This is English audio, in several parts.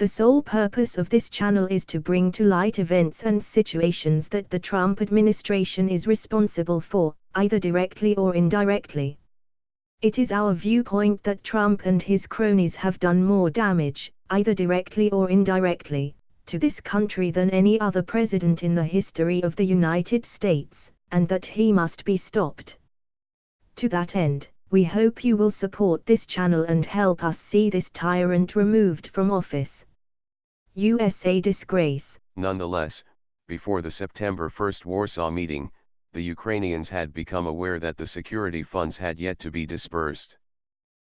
The sole purpose of this channel is to bring to light events and situations that the Trump administration is responsible for, either directly or indirectly. It is our viewpoint that Trump and his cronies have done more damage, either directly or indirectly, to this country than any other president in the history of the United States, and that he must be stopped. To that end, we hope you will support this channel and help us see this tyrant removed from office. USA disgrace. Nonetheless, before the September 1 Warsaw meeting, the Ukrainians had become aware that the security funds had yet to be disbursed.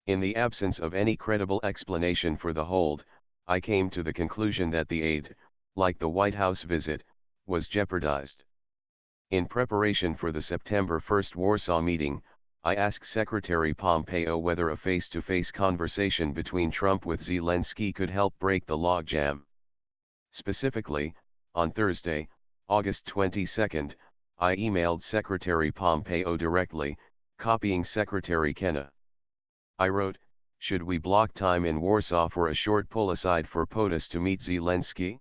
In the absence of any credible explanation for the hold, I came to the conclusion that the aid, like the White House visit, was jeopardized. In preparation for the September 1 Warsaw meeting, I asked Secretary Pompeo whether a face-to-face conversation between Trump with Zelensky could help break the logjam. Specifically, on Thursday, August 22, I emailed Secretary Pompeo directly, copying Secretary Kenna. I wrote, "Should we block time in Warsaw for a short pull-aside for POTUS to meet Zelensky?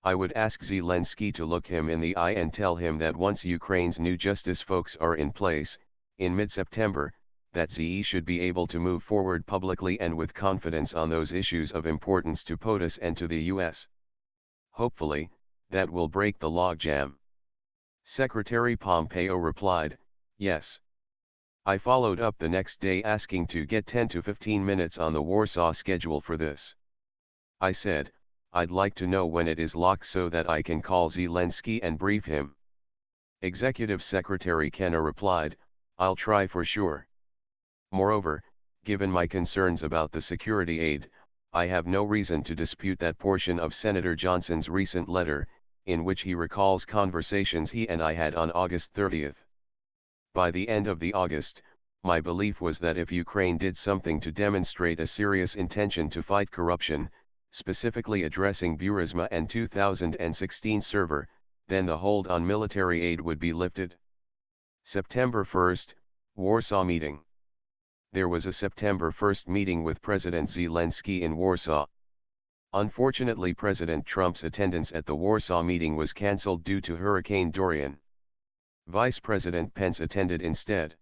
I would ask Zelensky to look him in the eye and tell him that once Ukraine's new justice folks are in place, in mid-September, that ZE should be able to move forward publicly and with confidence on those issues of importance to POTUS and to the US. Hopefully, that will break the logjam." Secretary Pompeo replied, "Yes." I followed up the next day asking to get 10 to 15 minutes on the Warsaw schedule for this. I said, "I'd like to know when it is locked so that I can call Zelensky and brief him." Executive Secretary Kenna replied, "I'll try for sure." Moreover, given my concerns about the security aid, I have no reason to dispute that portion of Senator Johnson's recent letter, in which he recalls conversations he and I had on August 30. By the end of the August, my belief was that if Ukraine did something to demonstrate a serious intention to fight corruption, specifically addressing Burisma and 2016 server, then the hold on military aid would be lifted. September 1, Warsaw meeting. There was a September 1 meeting with President Zelensky in Warsaw. Unfortunately, President Trump's attendance at the Warsaw meeting was cancelled due to Hurricane Dorian. Vice President Pence attended instead.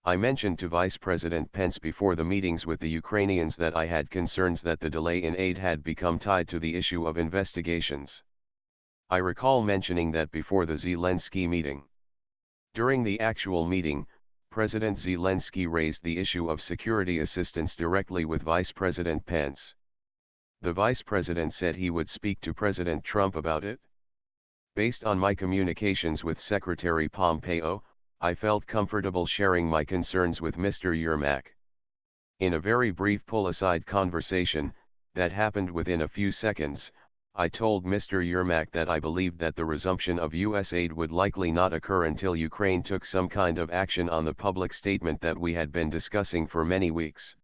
I mentioned to Vice President Pence before the meetings with the Ukrainians that I had concerns that the delay in aid had become tied to the issue of investigations. I recall mentioning that before the Zelensky meeting. During the actual meeting, President Zelensky raised the issue of security assistance directly with Vice President Pence. The Vice President said he would speak to President Trump about it. Based on my communications with Secretary Pompeo, I felt comfortable sharing my concerns with Mr. Yermak. In a very brief pull-aside conversation, that happened within a few seconds, I told Mr. Yermak that I believed that the resumption of U.S. aid would likely not occur until Ukraine took some kind of action on the public statement that we had been discussing for many weeks.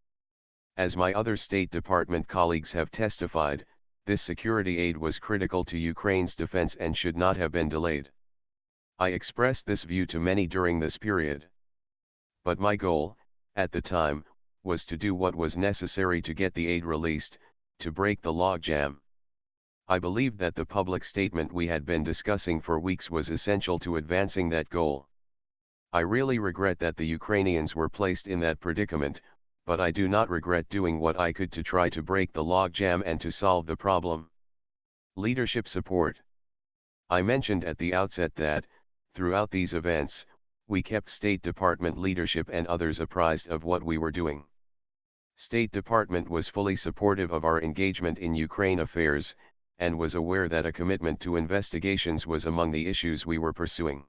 As my other State Department colleagues have testified, this security aid was critical to Ukraine's defense and should not have been delayed. I expressed this view to many during this period. But my goal, at the time, was to do what was necessary to get the aid released, to break the logjam. I believed that the public statement we had been discussing for weeks was essential to advancing that goal. I really regret that the Ukrainians were placed in that predicament, but I do not regret doing what I could to try to break the logjam and to solve the problem. Leadership support. I mentioned at the outset that, throughout these events, we kept State Department leadership and others apprised of what we were doing. State Department was fully supportive of our engagement in Ukraine affairs, and was aware that a commitment to investigations was among the issues we were pursuing.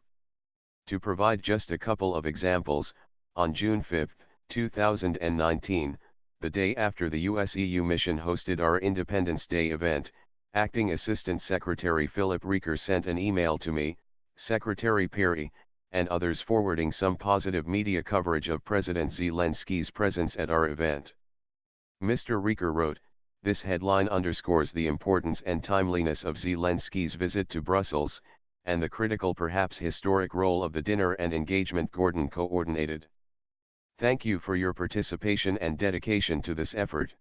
To provide just a couple of examples, on June 5, 2019, the day after the US-EU mission hosted our Independence Day event, Acting Assistant Secretary Philip Rieker sent an email to me, Secretary Perry, and others forwarding some positive media coverage of President Zelensky's presence at our event. Mr. Rieker wrote, "This headline underscores the importance and timeliness of Zelensky's visit to Brussels, and the critical, perhaps historic role of the dinner and engagement Gordon coordinated. Thank you for your participation and dedication to this effort."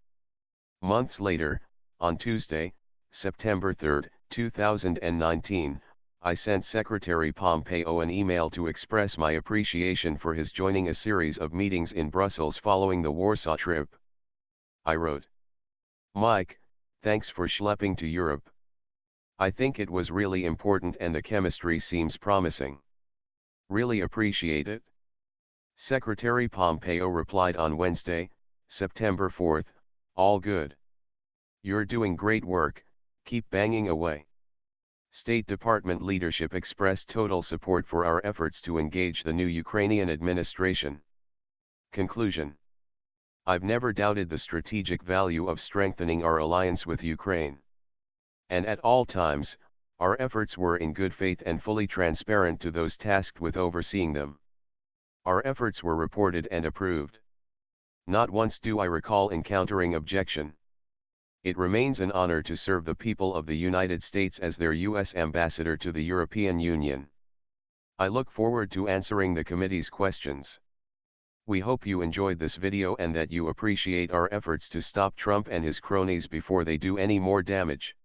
Months later, On Tuesday, September 3, 2019, I sent Secretary Pompeo an email to express my appreciation for his joining a series of meetings in Brussels following the Warsaw trip. I wrote, "Mike, thanks for schlepping to Europe. I think it was really important and the chemistry seems promising. Really appreciate it." Secretary Pompeo replied on Wednesday, September 4, "All good. You're doing great work, keep banging away." State Department leadership expressed total support for our efforts to engage the new Ukrainian administration. Conclusion: I've never doubted the strategic value of strengthening our alliance with Ukraine. And at all times, our efforts were in good faith and fully transparent to those tasked with overseeing them. Our efforts were reported and approved. Not once do I recall encountering objection. It remains an honor to serve the people of the United States as their U.S. ambassador to the European Union. I look forward to answering the committee's questions. We hope you enjoyed this video and that you appreciate our efforts to stop Trump and his cronies before they do any more damage.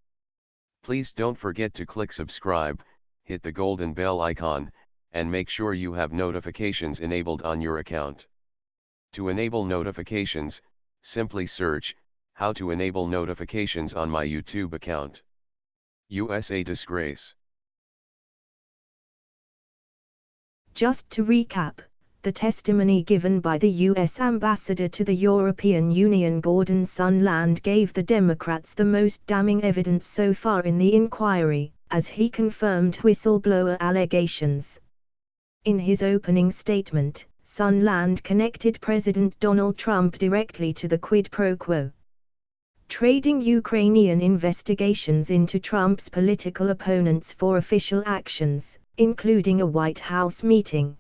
Please don't forget to click subscribe, hit the golden bell icon, and make sure you have notifications enabled on your account. To enable notifications, simply search "How to enable notifications" on my YouTube account. USA Disgrace. Just to recap, the testimony given by the U.S. Ambassador to the European Union Gordon Sondlands gave the Democrats the most damning evidence so far in the inquiry, as he confirmed whistleblower allegations. In his opening statement, Sondlands connected President Donald Trump directly to the quid pro quo, trading Ukrainian investigations into Trump's political opponents for official actions, including a White House meeting.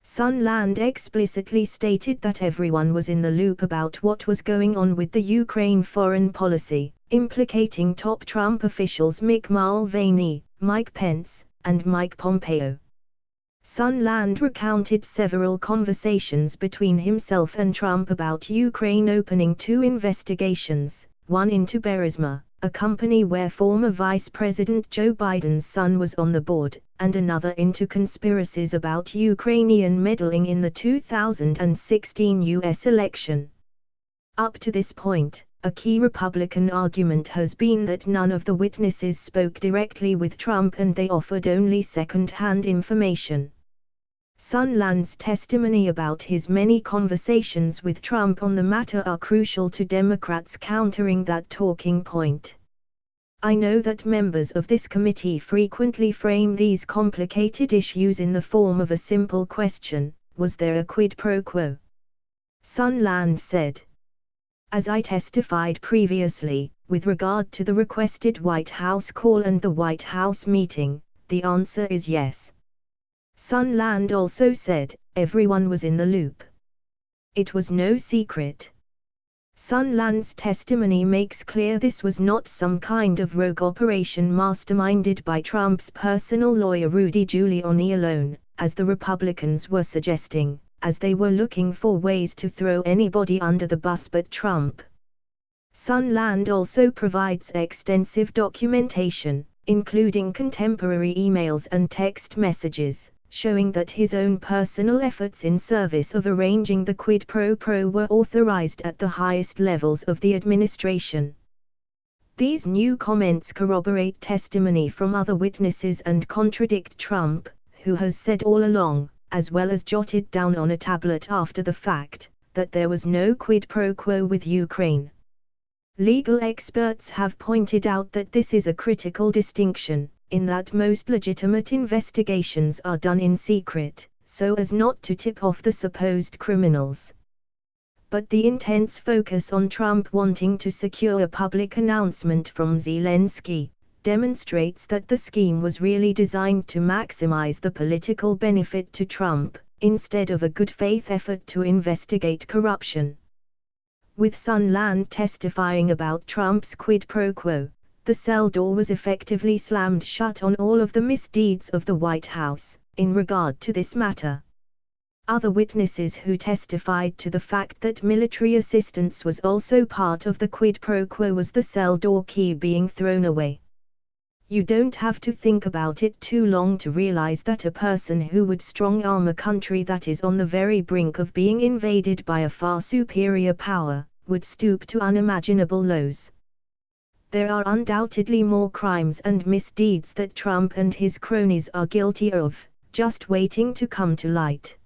Sondlands explicitly stated that everyone was in the loop about what was going on with the Ukraine foreign policy, implicating top Trump officials Mick Mulvaney, Mike Pence, and Mike Pompeo. Sondlands recounted several conversations between himself and Trump about Ukraine, opening two investigations, one into Burisma, a company where former Vice President Joe Biden's son was on the board, and another into conspiracies about Ukrainian meddling in the 2016 U.S. election. Up to this point, a key Republican argument has been that none of the witnesses spoke directly with Trump and they offered only second-hand information. Sondlands' testimony about his many conversations with Trump on the matter are crucial to Democrats countering that talking point. I know that members of this committee frequently frame these complicated issues in the form of a simple question: was there a quid pro quo? Sondlands said, "As I testified previously, with regard to the requested White House call and the White House meeting, the answer is yes." Sondlands also said, everyone was in the loop. It was no secret. Sondlands' testimony makes clear this was not some kind of rogue operation masterminded by Trump's personal lawyer Rudy Giuliani alone, as the Republicans were suggesting, as they were looking for ways to throw anybody under the bus but Trump. Sondlands also provides extensive documentation, including contemporary emails and text messages, showing that his own personal efforts in service of arranging the quid pro quo were authorized at the highest levels of the administration. These new comments corroborate testimony from other witnesses and contradict Trump, who has said all along, as well as jotted down on a tablet after the fact, that there was no quid pro quo with Ukraine. Legal experts have pointed out that this is a critical distinction, in that most legitimate investigations are done in secret, so as not to tip off the supposed criminals. But the intense focus on Trump wanting to secure a public announcement from Zelensky demonstrates that the scheme was really designed to maximize the political benefit to Trump, instead of a good faith effort to investigate corruption. With Sondlands testifying about Trump's quid pro quo, the cell door was effectively slammed shut on all of the misdeeds of the White House, in regard to this matter. Other witnesses who testified to the fact that military assistance was also part of the quid pro quo was the cell door key being thrown away. You don't have to think about it too long to realize that a person who would strong-arm a country that is on the very brink of being invaded by a far superior power, would stoop to unimaginable lows. There are undoubtedly more crimes and misdeeds that Trump and his cronies are guilty of, just waiting to come to light.